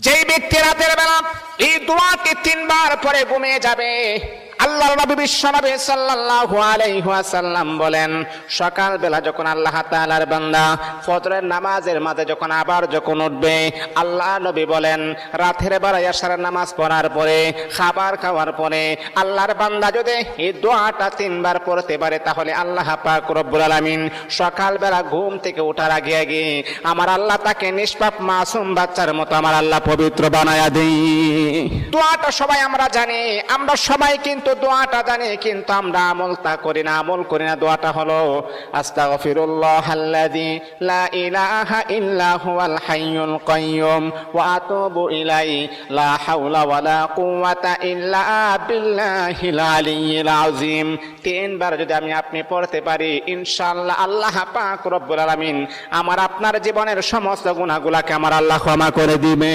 যেই ব্যক্তি রাতের বেলা এই দোয়াটি 3 বার পরে ঘুমিয়ে যাবে, আল্লাহর নবী বিশ্বনবী সাল্লাল্লাহু আলাইহি ওয়াসাল্লাম বলেন, সকাল বেলা যখন আল্লাহ তাআলার বান্দা ফজরের নামাজের মাঝে যখন উঠবে, আল্লাহ নবী বলেন রাতের বেলা এশারের নামাজ পড়ার পরে, খাবার খাওয়ার পরে আল্লাহর বান্দা যদি এই দোয়াটা 3 বার পড়তে পারে, তাহলে আল্লাহ পাক রব্বুল আলামিন সকাল বেলা ঘুম থেকে ওঠার আগে আগে আমার আল্লাহ তাকে নিষ্পাপ মাসুম বাচ্চার মতো আমার আল্লাহ পবিত্র বানায়া দেই। দোয়াটা সবাই আমরা জানি, আমরা সবাই কিন্তু দোয়াটা জানি, কিন্তু আমরা আমল করি না। দোয়াটা হলো আস্তাগফিরুল্লাহাল্লাযী লা ইলাহা ইল্লা হুয়াল হাইয়ুল কাইয়্যুম ওয়া আতুবু ইলাইহি লা হাওলা ওয়ালা কুওয়াতা ইল্লা বিল্লাহিল আলিয়্যিল আযীম। 3 বার যদি আপনি পড়তে পারি, ইনশাআল্লাহ আল্লাহ পাক রব্বুল আলামিন আমার আপনার জীবনের সমস্ত গুনাহগুলোকে আমার আল্লাহ ক্ষমা করে দিবে।